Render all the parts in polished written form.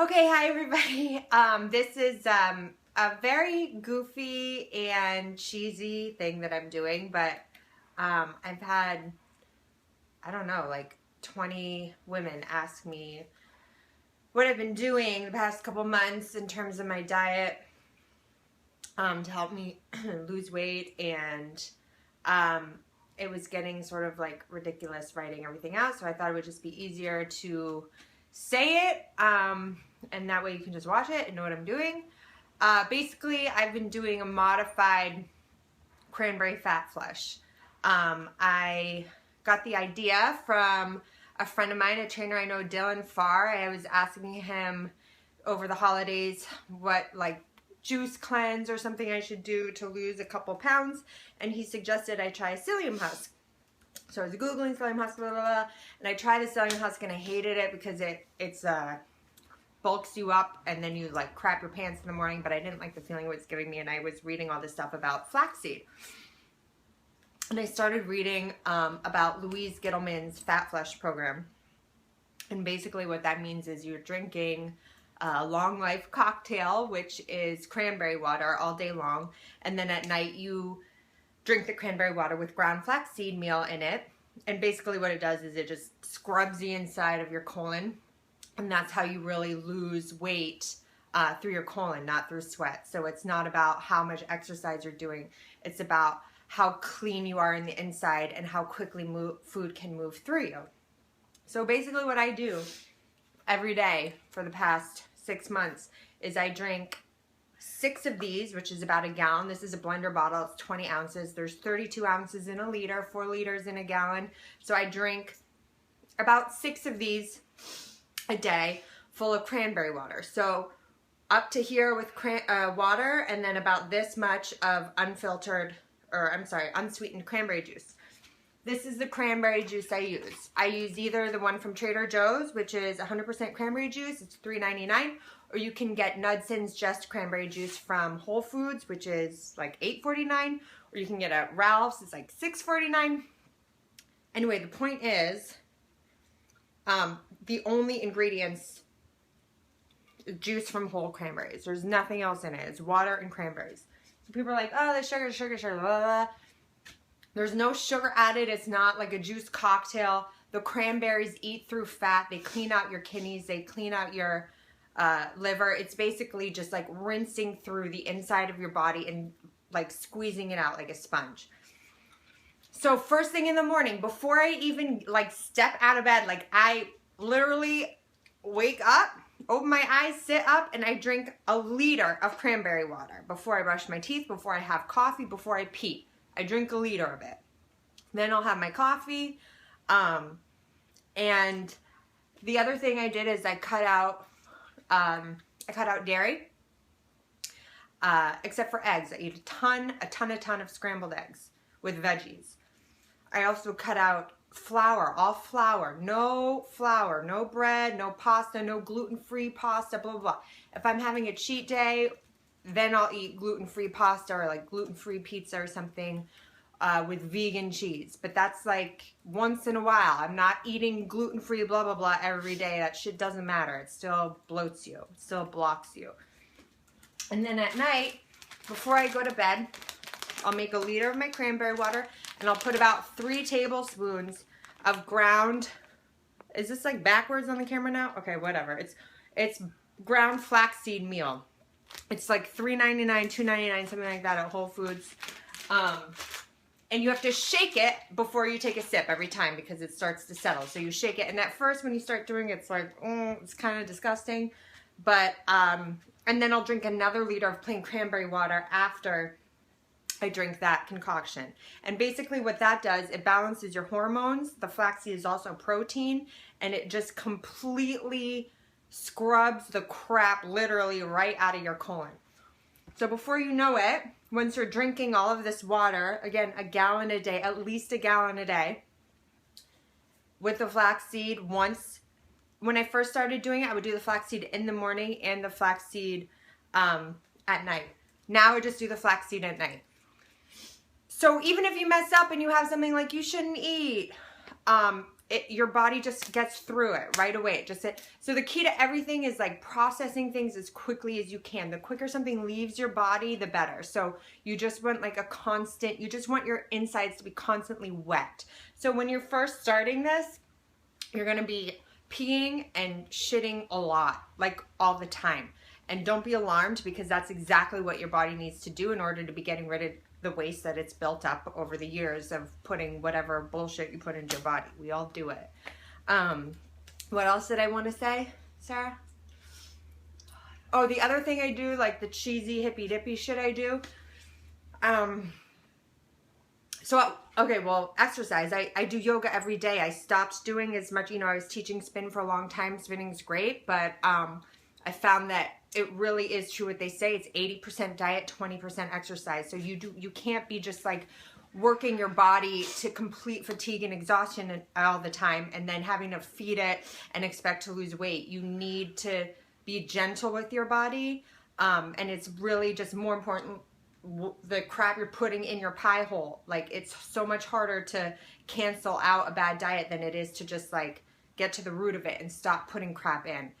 Okay, hi everybody. This is a very goofy and cheesy thing that I'm doing, but I've had, I don't know, like 20 women ask me what I've been doing the past couple months in terms of my diet to help me lose weight, and it was getting sort of like ridiculous writing everything out, so I thought it would just be easier to say it, and that way you can just watch it and know what I'm doing. Basically, I've been doing a modified cranberry fat flush. I got the idea from a friend of mine, a trainer I know, Dylan Farr. I was asking him over the holidays what like juice cleanse or something I should do to lose a couple pounds, and he suggested I try a psyllium husk. So I was Googling psyllium husk, blah, blah, blah, and I tried the psyllium husk and I hated it because it's bulks you up and then you like crap your pants in the morning, but I didn't like the feeling it was giving me, and I was reading all this stuff about flaxseed. And I started reading about Louise Gittleman's Fat Flush program. And basically what that means is you're drinking a long life cocktail, which is cranberry water all day long, and then at night you drink the cranberry water with ground flaxseed meal in it. And basically what it does is it just scrubs the inside of your colon, and that's how you really lose weight through your colon, not through sweat. So it's not about how much exercise you're doing, it's about how clean you are in the inside and how quickly food can move through you. So basically what I do every day for the past 6 months is I drink 6 of these, which is about a gallon. This is a blender bottle, it's 20 ounces. There's 32 ounces in a liter, 4 liters in a gallon. So I drink about 6 of these a day full of cranberry water. So up to here with water, and then about this much of unsweetened cranberry juice. This is the cranberry juice I use. I use either the one from Trader Joe's, which is 100% cranberry juice, it's $3.99, or you can get Nudson's Just Cranberry Juice from Whole Foods, which is like $8.49, or you can get at Ralph's, it's like $6.49. Anyway, the point is, the only ingredients, juice from whole cranberries. There's nothing else in it. It's water and cranberries. So people are like, oh, there's sugar, sugar, sugar, blah, blah, blah. There's no sugar added. It's not like a juice cocktail. The cranberries eat through fat. They clean out your kidneys. They clean out your liver. It's basically just like rinsing through the inside of your body and like squeezing it out like a sponge. So first thing in the morning, before I even like step out of bed, like I literally wake up, open my eyes, sit up, and I drink a liter of cranberry water before I brush my teeth, before I have coffee, before I pee. I drink a liter of it. Then I'll have my coffee. And the other thing I did is I cut out dairy, except for eggs. I eat a ton of scrambled eggs with veggies. I also cut out flour, all flour, no bread, no pasta, no gluten-free pasta, blah, blah, blah. If I'm having a cheat day, then I'll eat gluten-free pasta or like gluten-free pizza or something with vegan cheese. But that's like once in a while. I'm not eating gluten-free blah, blah, blah every day. That shit doesn't matter. It still bloats you. It still blocks you. And then at night, before I go to bed, I'll make a liter of my cranberry water, and I'll put about 3 tablespoons of ground, is this like backwards on the camera now? Okay, whatever. It's ground flaxseed meal. It's like $3.99, $2.99, something like that at Whole Foods. And you have to shake it before you take a sip every time because it starts to settle. So you shake it, and at first when you start doing it, it's like, it's kind of disgusting. But, and then I'll drink another liter of plain cranberry water after I drink that concoction. And basically what that does, it balances your hormones. The flaxseed is also protein, and it just completely scrubs the crap literally right out of your colon. So before you know it, once you're drinking all of this water, again, a gallon a day, at least a gallon a day, with the flaxseed, when I first started doing it, I would do the flaxseed in the morning and the flaxseed at night. Now I just do the flaxseed at night. So even if you mess up and you have something like you shouldn't eat your body just gets through it right away. So the key to everything is like processing things as quickly as you can. The quicker something leaves your body, the better. So you just want like you just want your insides to be constantly wet. So when you're first starting this, you're gonna be peeing and shitting a lot, like all the time. And don't be alarmed, because that's exactly what your body needs to do in order to be getting rid of the waste that it's built up over the years of putting whatever bullshit you put into your body. We all do it. What else did I want to say, Sarah? Oh, the other thing I do, like the cheesy hippy dippy shit I do. Okay, well, exercise. I do yoga every day. I stopped doing as much, I was teaching spin for a long time. Spinning's great, but I found that it really is true what they say. It's 80% diet, 20% exercise. So you can't be just like working your body to complete fatigue and exhaustion all the time and then having to feed it and expect to lose weight. You need to be gentle with your body, and it's really just more important the crap you're putting in your pie hole. Like, it's so much harder to cancel out a bad diet than it is to just like get to the root of it and stop putting crap in.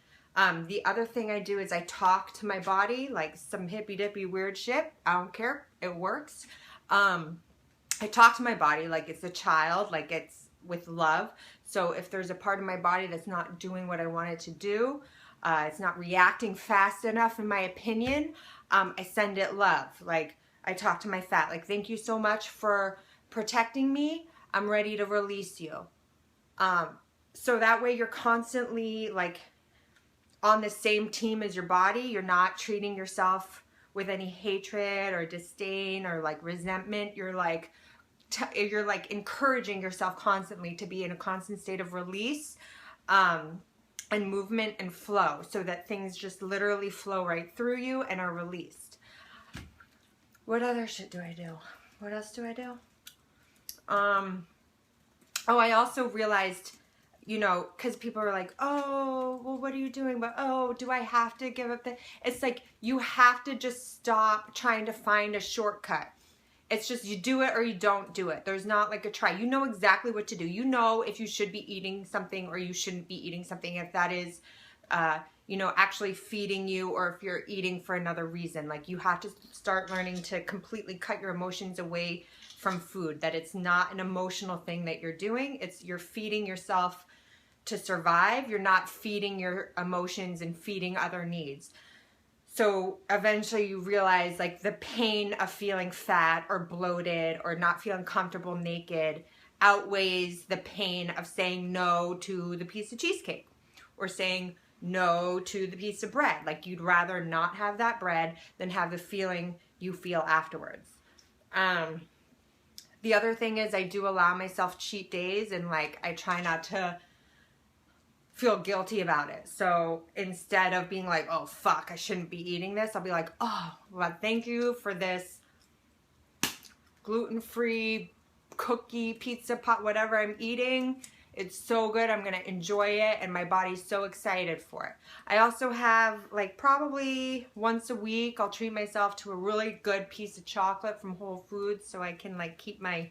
The other thing I do is I talk to my body, like some hippy dippy weird shit. I don't care. It works. I talk to my body like it's a child, like it's with love. So if there's a part of my body that's not doing what I want it to do, it's not reacting fast enough, in my opinion, I send it love. Like, I talk to my fat, like, thank you so much for protecting me. I'm ready to release you. So that way you're constantly like on the same team as your body. You're not treating yourself with any hatred or disdain or like resentment. You're like encouraging yourself constantly to be in a constant state of release, and movement and flow, so that things just literally flow right through you and are released. What other shit do I do? What else do I do? Oh, I also realized, because people are like, oh, well, what are you doing? But, oh, do I have to give up it's like, you have to just stop trying to find a shortcut. It's just, you do it or you don't do it. There's not like a try. You know exactly what to do. You know if you should be eating something or you shouldn't be eating something, if that is, actually feeding you, or if you're eating for another reason. Like, you have to start learning to completely cut your emotions away from food, that it's not an emotional thing that you're doing. You're feeding yourself to survive. You're not feeding your emotions and feeding other needs. So eventually you realize, like, the pain of feeling fat or bloated or not feeling comfortable naked outweighs the pain of saying no to the piece of cheesecake or saying no to the piece of bread. Like, you'd rather not have that bread than have the feeling you feel afterwards. The other thing is I do allow myself cheat days, and like, I try not to feel guilty about it. So instead of being like, oh fuck, I shouldn't be eating this, I'll be like, oh, well, thank you for this gluten-free cookie, pizza pot, whatever I'm eating. It's so good. I'm going to enjoy it, and my body's so excited for it. I also have, like, probably once a week, I'll treat myself to a really good piece of chocolate from Whole Foods, so I can like keep my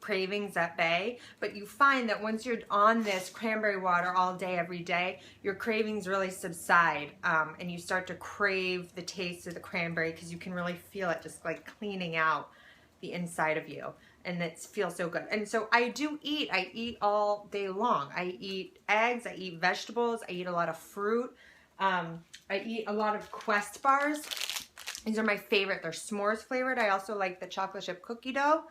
cravings at bay. But you find that once you're on this cranberry water all day, every day, your cravings really subside, and you start to crave the taste of the cranberry, because you can really feel it just like cleaning out the inside of you, and it feels so good. And so I eat all day long. I eat eggs, I eat vegetables, I eat a lot of fruit, I eat a lot of Quest bars. These are my favorite. They're s'mores flavored. I also like the chocolate chip cookie dough.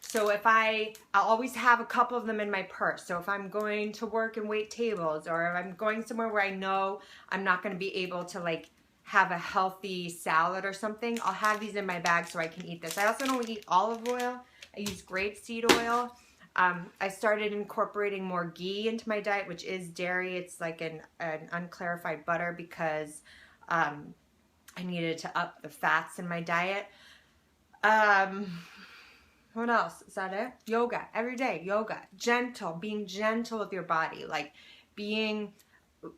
So I'll always have a couple of them in my purse. So if I'm going to work and wait tables, or if I'm going somewhere where I know I'm not going to be able to like have a healthy salad or something, I'll have these in my bag so I can eat this. I also don't eat olive oil. I use grapeseed oil. I started incorporating more ghee into my diet, which is dairy. It's like an unclarified butter, because I needed to up the fats in my diet. What else? Is that it? Yoga. Every day. Yoga. Gentle. Being gentle with your body. Like, being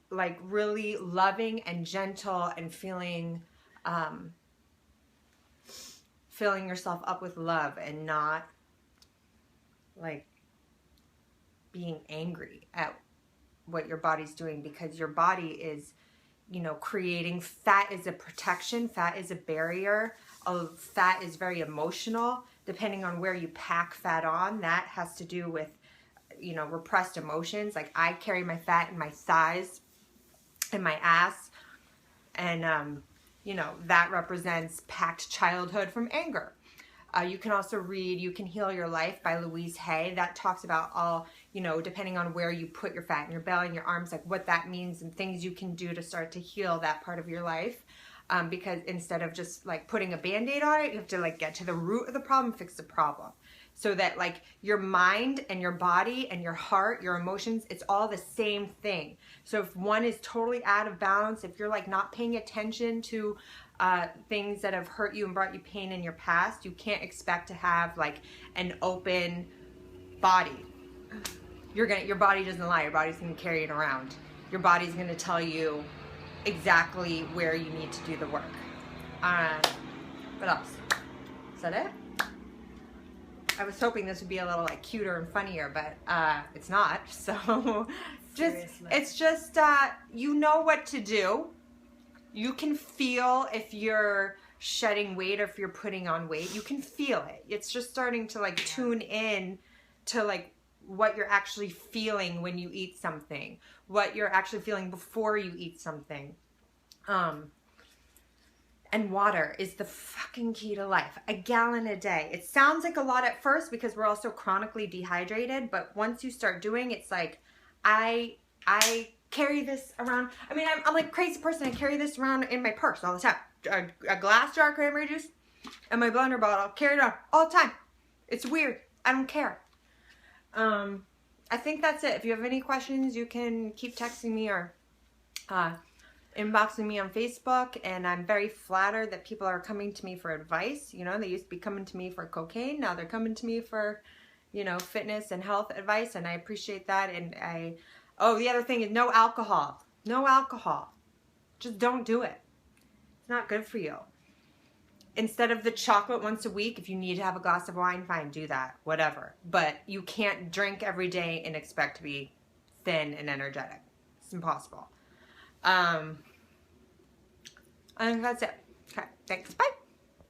like really loving and gentle, and filling yourself up with love, and not like being angry at what your body's doing, because your body is, you know, creating. Fat is a protection. Fat is a barrier. Fat is very emotional. Depending on where you pack fat on, that has to do with, you know, repressed emotions. Like I carry my fat in my thighs and my ass, and you know, that represents packed childhood from anger. You can also read You Can Heal Your Life by Louise Hay. That talks about all, you know, depending on where you put your fat in your belly and your arms, like what that means and things you can do to start to heal that part of your life. Because instead of just like putting a Band-Aid on it, you have to like get to the root of the problem, fix the problem. So that like your mind and your body and your heart, your emotions, it's all the same thing. So if one is totally out of balance, if you're like not paying attention to things that have hurt you and brought you pain in your past, you can't expect to have like an open body. Your body doesn't lie. Your body's going to carry it around. Your body's going to tell you exactly where you need to do the work. What else? Is that it? I was hoping this would be a little like cuter and funnier, but it's not. So it's just you know what to do. You can feel if you're shedding weight or if you're putting on weight. You can feel it. It's just starting to like tune in to like what you're actually feeling when you eat something, what you're actually feeling before you eat something. And water is the fucking key to life. A gallon a day. It sounds like a lot at first because we're also chronically dehydrated, but once you start doing, it's like, I carry this around. I mean, I'm like a crazy person. I carry this around in my purse all the time. A glass jar of cranberry juice and my blender bottle. Carry it on all the time. It's weird. I don't care. I think that's it. If you have any questions, you can keep texting me or inboxing me on Facebook, and I'm very flattered that people are coming to me for advice. You know, they used to be coming to me for cocaine. Now they're coming to me for, you know, fitness and health advice, and I appreciate that. And oh, the other thing is no alcohol. No alcohol. Just don't do it. It's not good for you. Instead of the chocolate once a week, if you need to have a glass of wine, fine, do that, whatever. But you can't drink every day and expect to be thin and energetic. It's impossible. I think that's it. Okay, thanks. Bye.